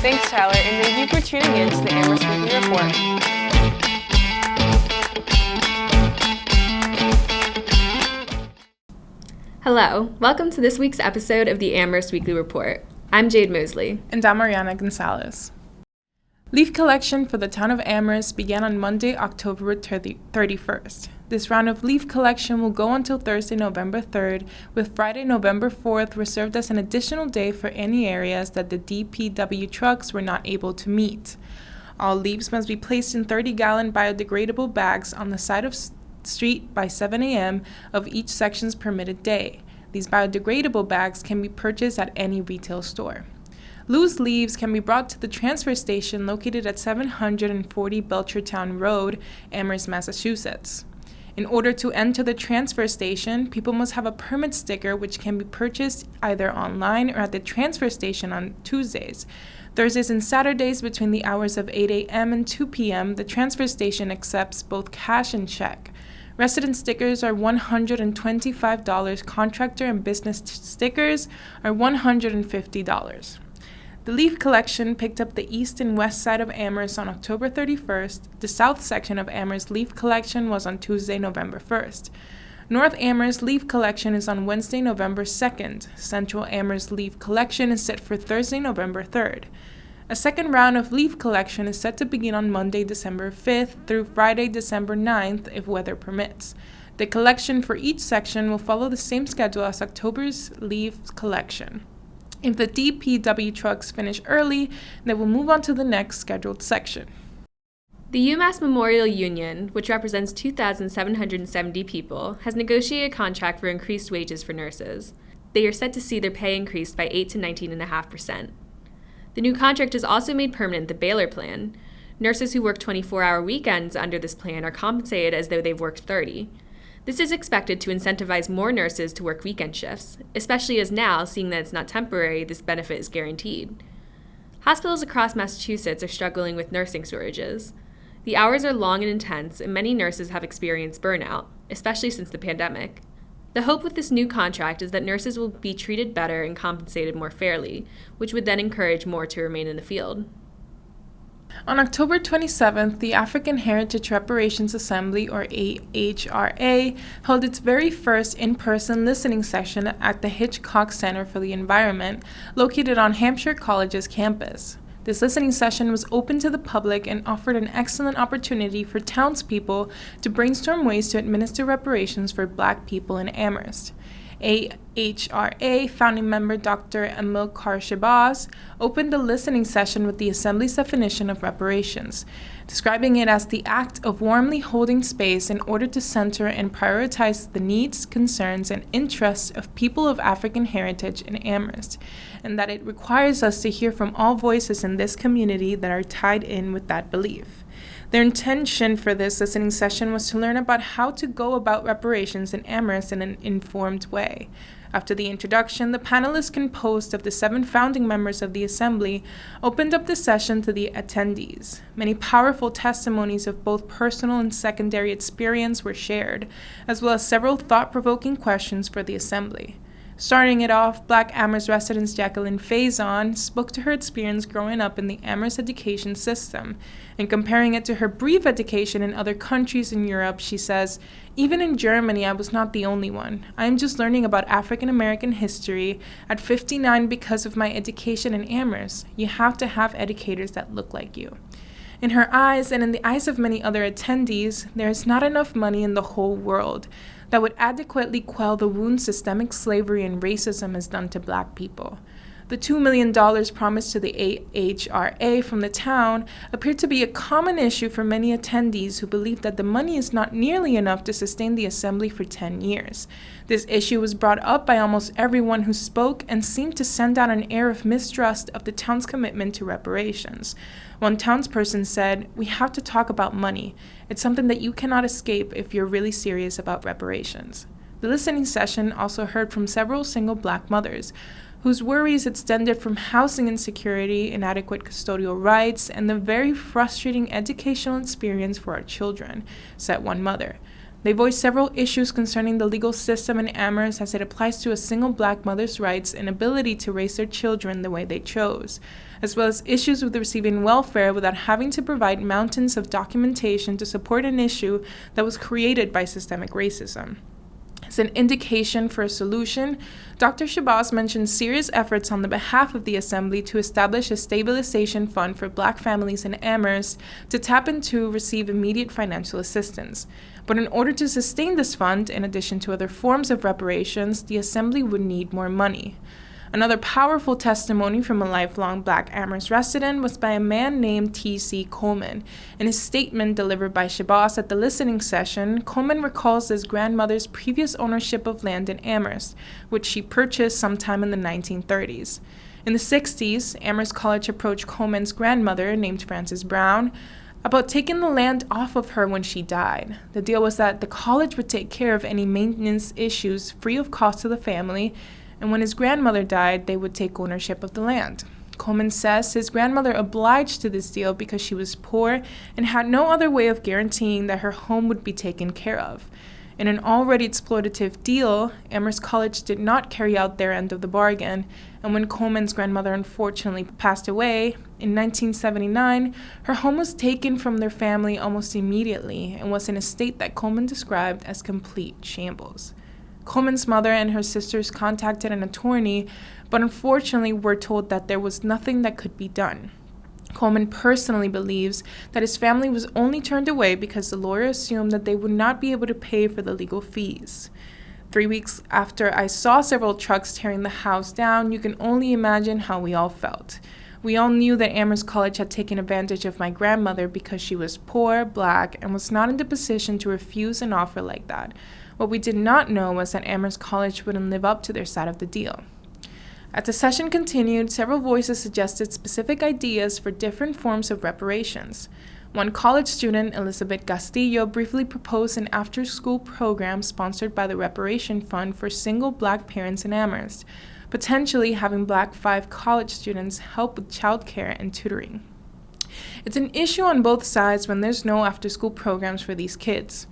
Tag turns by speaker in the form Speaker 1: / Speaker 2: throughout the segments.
Speaker 1: Thanks, Tyler, and thank you for tuning in to the Amherst Weekly Report.
Speaker 2: Hello, welcome to this week's episode of the Amherst Weekly Report. I'm Jade Mosley.
Speaker 3: And I'm Mariana Gonzalez. Leaf collection for the town of Amherst began on Monday, October 31st. This round of leaf collection will go until Thursday, November 3rd, with Friday, November 4th reserved as an additional day for any areas that the DPW trucks were not able to meet. All leaves must be placed in 30-gallon biodegradable bags on the side of street by 7 a.m. of each section's permitted day. These biodegradable bags can be purchased at any retail store. Loose leaves can be brought to the transfer station located at 740 Belchertown Road, Amherst, Massachusetts. In order to enter the transfer station, people must have a permit sticker which can be purchased either online or at the transfer station on Tuesdays. Thursdays and Saturdays between the hours of 8 a.m. and 2 p.m., the transfer station accepts both cash and check. Resident stickers are $125. Contractor and business stickers are $150. The leaf collection picked up the east and west side of Amherst on October 31st. The south section of Amherst leaf collection was on Tuesday, November 1st. North Amherst leaf collection is on Wednesday, November 2nd. Central Amherst leaf collection is set for Thursday, November 3rd. A second round of leaf collection is set to begin on Monday, December 5th through Friday, December 9th, if weather permits. The collection for each section will follow the same schedule as October's leaf collection. If the DPW trucks finish early, they will move on to the next scheduled section.
Speaker 2: The UMass Memorial Union, which represents 2,770 people, has negotiated a contract for increased wages for nurses. They are set to see their pay increased by 8 to 19.5%. The new contract has also made permanent the Baylor Plan. Nurses who work 24-hour weekends under this plan are compensated as though they've worked 30. This is expected to incentivize more nurses to work weekend shifts, especially as now, seeing that it's not temporary, this benefit is guaranteed. Hospitals across Massachusetts are struggling with nursing shortages. The hours are long and intense, and many nurses have experienced burnout, especially since the pandemic. The hope with this new contract is that nurses will be treated better and compensated more fairly, which would then encourage more to remain in the field.
Speaker 3: On October 27th, the African Heritage Reparations Assembly, or AHRA, held its very first in-person listening session at the Hitchcock Center for the Environment, located on Hampshire College's campus. This listening session was open to the public and offered an excellent opportunity for townspeople to brainstorm ways to administer reparations for Black people in Amherst. AHRA founding member Dr. Amilcar Shabazz opened the listening session with the Assembly's definition of reparations, describing it as the act of warmly holding space in order to center and prioritize the needs, concerns, and interests of people of African heritage in Amherst, and that it requires us to hear from all voices in this community that are tied in with that belief. Their intention for this listening session was to learn about how to go about reparations in Amherst in an informed way. After the introduction, the panelists, composed of the 7 founding members of the Assembly, opened up the session to the attendees. Many powerful testimonies of both personal and secondary experience were shared, as well as several thought-provoking questions for the Assembly. Starting it off, Black Amherst resident Jacqueline Faison spoke to her experience growing up in the Amherst education system, and comparing it to her brief education in other countries in Europe, she says, "Even in Germany, I was not the only one. I am just learning about African American history at 59 because of my education in Amherst. You have to have educators that look like you." In her eyes, and in the eyes of many other attendees, there is not enough money in the whole world that would adequately quell the wounds systemic slavery and racism has done to Black people. The $2 million promised to the AHRA from the town appeared to be a common issue for many attendees who believe that the money is not nearly enough to sustain the assembly for 10 years. This issue was brought up by almost everyone who spoke and seemed to send out an air of mistrust of the town's commitment to reparations. One townsperson said, "We have to talk about money. It's something that you cannot escape if you're really serious about reparations." The listening session also heard from several single Black mothers whose worries extended from housing insecurity, inadequate custodial rights, and the very frustrating educational experience for our children, said one mother. They voiced several issues concerning the legal system in Amherst as it applies to a single black mother's rights and ability to raise their children the way they chose, as well as issues with receiving welfare without having to provide mountains of documentation to support an issue that was created by systemic racism. As an indication for a solution, Dr. Shabazz mentioned serious efforts on the behalf of the Assembly to establish a stabilization fund for black families in Amherst to tap into receive immediate financial assistance. But in order to sustain this fund, in addition to other forms of reparations, the Assembly would need more money. Another powerful testimony from a lifelong black Amherst resident was by a man named T.C. Coleman. In his statement delivered by Shabazz at the listening session, Coleman recalls his grandmother's previous ownership of land in Amherst, which she purchased sometime in the 1930s. In the 60s, Amherst College approached Coleman's grandmother, named Frances Brown, about taking the land off of her when she died. The deal was that the college would take care of any maintenance issues free of cost to the family, and when his grandmother died, they would take ownership of the land. Coleman says his grandmother obliged to this deal because she was poor and had no other way of guaranteeing that her home would be taken care of. In an already exploitative deal, Amherst College did not carry out their end of the bargain, and when Coleman's grandmother unfortunately passed away in 1979, her home was taken from their family almost immediately and was in a state that Coleman described as complete shambles. Coleman's mother and her sisters contacted an attorney, but unfortunately were told that there was nothing that could be done. Coleman personally believes that his family was only turned away because the lawyer assumed that they would not be able to pay for the legal fees. 3 weeks after I saw several trucks tearing the house down, you can only imagine how we all felt. We all knew that Amherst College had taken advantage of my grandmother because she was poor, black, and was not in the position to refuse an offer like that. What we did not know was that Amherst College wouldn't live up to their side of the deal. As the session continued, several voices suggested specific ideas for different forms of reparations. One college student, Elizabeth Castillo, briefly proposed an after-school program sponsored by the Reparation Fund for single black parents in Amherst, potentially having black 5 college students help with childcare and tutoring. It's an issue on both sides when there's no after-school programs for these kids.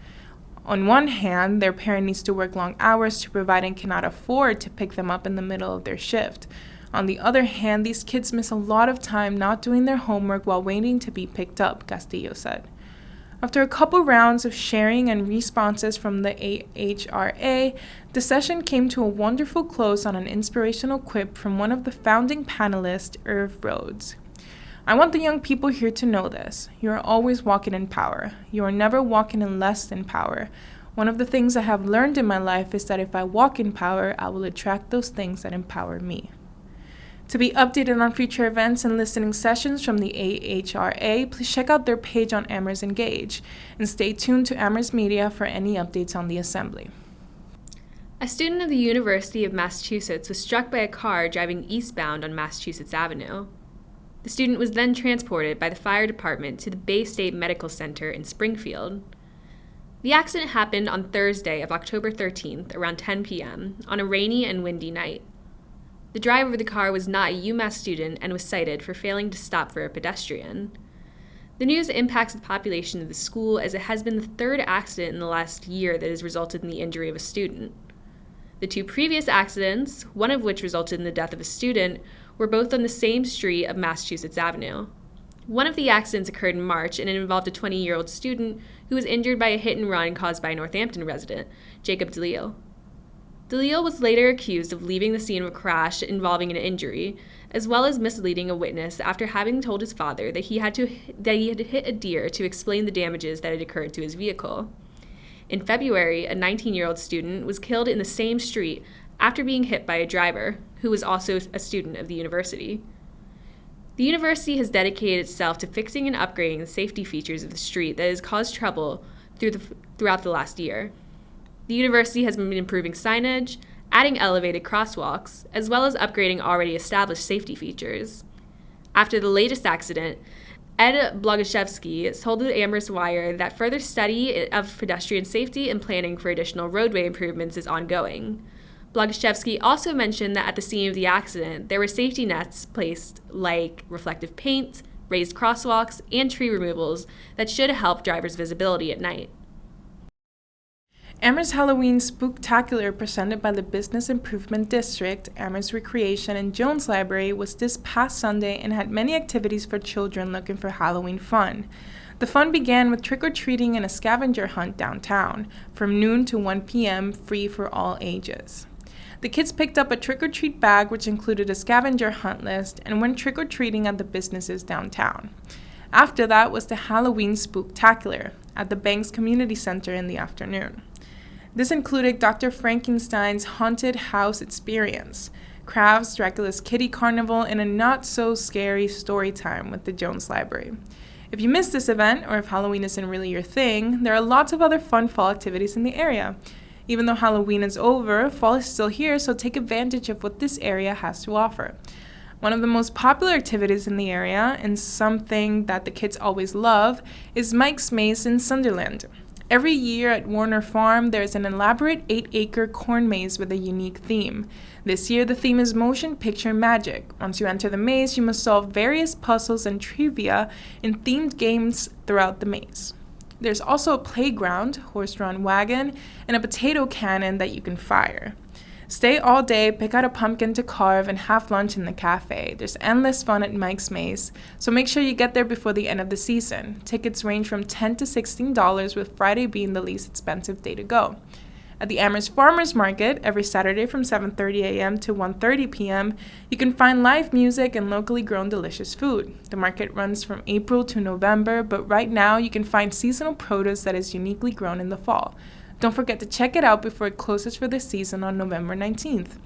Speaker 3: On one hand, their parent needs to work long hours to provide and cannot afford to pick them up in the middle of their shift. On the other hand, these kids miss a lot of time not doing their homework while waiting to be picked up, Castillo said. After a couple rounds of sharing and responses from the AHRA, the session came to a wonderful close on an inspirational quip from one of the founding panelists, Irv Rhodes. I want the young people here to know this. You are always walking in power. You are never walking in less than power. One of the things I have learned in my life is that if I walk in power, I will attract those things that empower me. To be updated on future events and listening sessions from the AHRA, please check out their page on Amherst Engage, and stay tuned to Amherst Media for any updates on the Assembly.
Speaker 2: A student of the University of Massachusetts was struck by a car driving eastbound on Massachusetts Avenue. The student was then transported by the fire department to the Bay State Medical Center in Springfield. The accident happened on Thursday of October 13th around 10 p.m. on a rainy and windy night. The driver of the car was not a UMass student and was cited for failing to stop for a pedestrian. The news impacts the population of the school as it has been the 3rd accident in the last year that has resulted in the injury of a student. The 2 previous accidents, one of which resulted in the death of a student, were both on the same street of Massachusetts Avenue. One of the accidents occurred in March, and it involved a 20-year-old student who was injured by a hit-and-run caused by a Northampton resident, Jacob DeLille. DeLille was later accused of leaving the scene of a crash involving an injury, as well as misleading a witness after having told his father that he had hit a deer to explain the damages that had occurred to his vehicle. In February, a 19-year-old student was killed in the same street after being hit by a driver, who was also a student of the university. The university has dedicated itself to fixing and upgrading the safety features of the street that has caused trouble throughout the last year. The university has been improving signage, adding elevated crosswalks, as well as upgrading already established safety features. After the latest accident, Ed Blagashevsky told the Amherst Wire that further study of pedestrian safety and planning for additional roadway improvements is ongoing. Blagashevsky also mentioned that at the scene of the accident, there were safety nets placed like reflective paint, raised crosswalks, and tree removals that should help drivers' visibility at night.
Speaker 3: Amherst Halloween Spooktacular, presented by the Business Improvement District, Amherst Recreation, and Jones Library, was this past Sunday and had many activities for children looking for Halloween fun. The fun began with trick-or-treating and a scavenger hunt downtown, from noon to 1 p.m., free for all ages. The kids picked up a trick-or-treat bag, which included a scavenger hunt list, and went trick-or-treating at the businesses downtown. After that was the Halloween Spooktacular at the Banks Community Center in the afternoon. This included Dr. Frankenstein's Haunted House Experience, crafts, Dracula's Kitty Carnival, and a not-so-scary story time with the Jones Library. If you missed this event, or if Halloween isn't really your thing, there are lots of other fun fall activities in the area. Even though Halloween is over, fall is still here, so take advantage of what this area has to offer. One of the most popular activities in the area, and something that the kids always love, is Mike's Maze in Sunderland. Every year at Warner Farm, there is an elaborate 8-acre corn maze with a unique theme. This year, the theme is motion picture magic. Once you enter the maze, you must solve various puzzles and trivia in themed games throughout the maze. There's also a playground, horse-drawn wagon, and a potato cannon that you can fire. Stay all day, pick out a pumpkin to carve, and have lunch in the cafe. There's endless fun at Mike's Maze, so make sure you get there before the end of the season. Tickets range from $10 to $16, with Friday being the least expensive day to go. At the Amherst Farmers Market, every Saturday from 7:30 a.m. to 1:30 p.m., you can find live music and locally grown delicious food. The market runs from April to November, but right now you can find seasonal produce that is uniquely grown in the fall. Don't forget to check it out before it closes for the season on November 19th.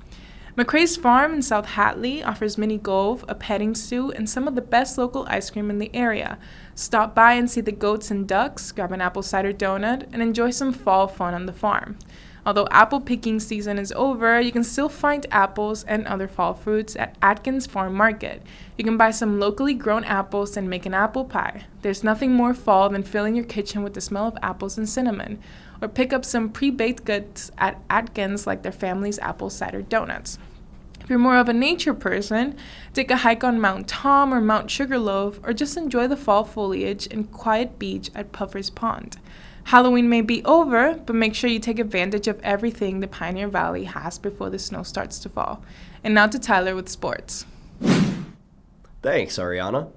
Speaker 3: McCrae's Farm in South Hatley offers mini golf, a petting zoo, and some of the best local ice cream in the area. Stop by and see the goats and ducks, grab an apple cider donut, and enjoy some fall fun on the farm. Although apple picking season is over, you can still find apples and other fall fruits at Atkins Farm Market. You can buy some locally grown apples and make an apple pie. There's nothing more fall than filling your kitchen with the smell of apples and cinnamon. Or pick up some pre-baked goods at Atkins like their family's apple cider donuts. If you're more of a nature person, take a hike on Mount Tom or Mount Sugarloaf, or just enjoy the fall foliage and quiet beach at Puffer's Pond. Halloween may be over, but make sure you take advantage of everything the Pioneer Valley has before the snow starts to fall. And now to Tyler with sports.
Speaker 4: Thanks, Ariana.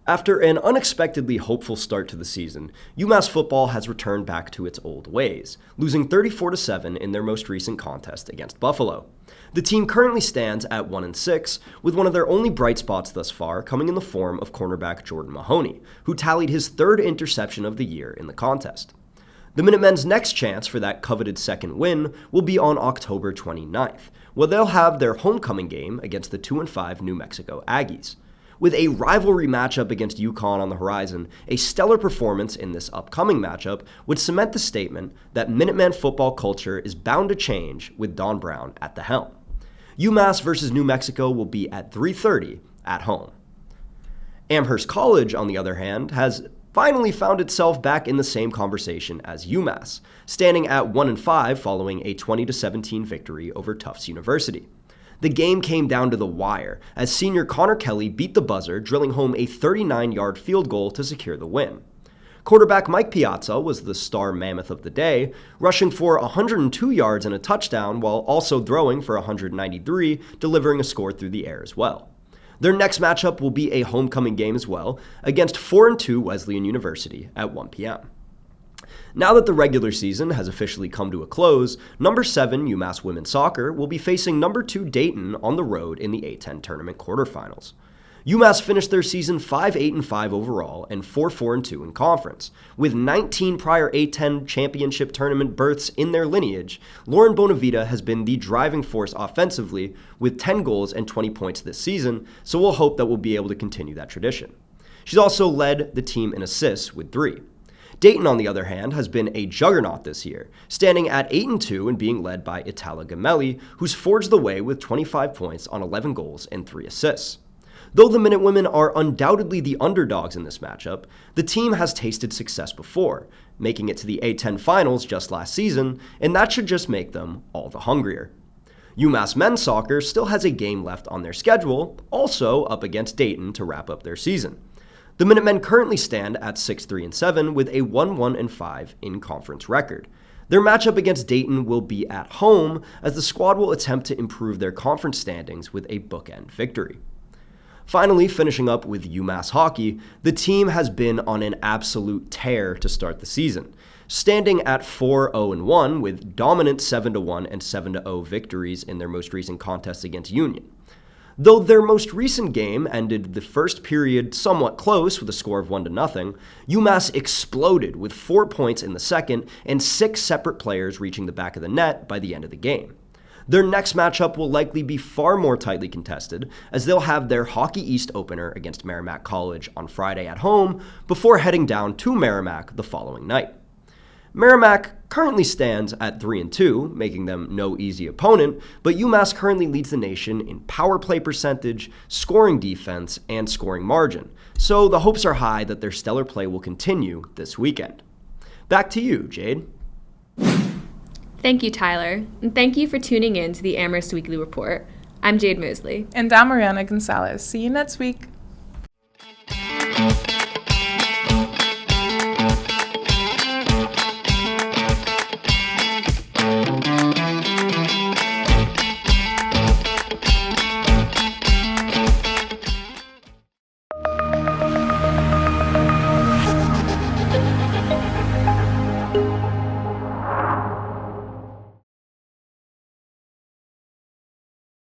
Speaker 4: After an unexpectedly hopeful start to the season, UMass football has returned back to its old ways, losing 34-7 in their most recent contest against Buffalo. The team currently stands at 1-6, with one of their only bright spots thus far coming in the form of cornerback Jordan Mahoney, who tallied his third interception of the year in the contest. The Minutemen's next chance for that coveted second win will be on October 29th, where they'll have their homecoming game against the 2-5 New Mexico Aggies. With a rivalry matchup against UConn on the horizon, a stellar performance in this upcoming matchup would cement the statement that Minuteman football culture is bound to change with Don Brown at the helm. UMass versus New Mexico will be at 3:30 at home. Amherst College, on the other hand, has finally found itself back in the same conversation as UMass, standing at 1-5 following a 20-17 victory over Tufts University. The game came down to the wire as senior Connor Kelly beat the buzzer, drilling home a 39-yard field goal to secure the win. Quarterback Mike Piazza was the star mammoth of the day, rushing for 102 yards and a touchdown while also throwing for 193, delivering a score through the air as well. Their next matchup will be a homecoming game as well, against 4-2 Wesleyan University at 1 p.m. Now that the regular season has officially come to a close, number 7 UMass women's soccer will be facing number 2 Dayton on the road in the A10 tournament quarterfinals. UMass finished their season 5-8-5 overall and 4-4-2 in conference. With 19 prior A10 championship tournament berths in their lineage, Lauren Bonavita has been the driving force offensively with 10 goals and 20 points this season, so we'll hope that we'll be able to continue that tradition. She's also led the team in assists with 3. Dayton, on the other hand, has been a juggernaut this year, standing at 8-2 and being led by Itala Gamelli, who's forged the way with 25 points on 11 goals and 3 assists. Though the Minutewomen are undoubtedly the underdogs in this matchup, the team has tasted success before, making it to the A10 finals just last season, and that should just make them all the hungrier. UMass men's soccer still has a game left on their schedule, also up against Dayton to wrap up their season. The Minutemen currently stand at 6-3-7 with a 1-1-5 in-conference record. Their matchup against Dayton will be at home, as the squad will attempt to improve their conference standings with a bookend victory. Finally, finishing up with UMass hockey, the team has been on an absolute tear to start the season, standing at 4-0-1 with dominant 7-1 and 7-0 victories in their most recent contests against Union. Though their most recent game ended the first period somewhat close with a score of 1-0, UMass exploded with 4 points in the second and 6 separate players reaching the back of the net by the end of the game. Their next matchup will likely be far more tightly contested, as they'll have their Hockey East opener against Merrimack College on Friday at home before heading down to Merrimack the following night. Merrimack currently stands at 3-2, making them no easy opponent, but UMass currently leads the nation in power play percentage, scoring defense, and scoring margin, so the hopes are high that their stellar play will continue this weekend. Back to you, Jade.
Speaker 2: Thank you, Tyler, and thank you for tuning in to the Amherst Weekly Report. I'm Jade Mosley.
Speaker 3: And I'm Mariana Gonzalez. See you next week.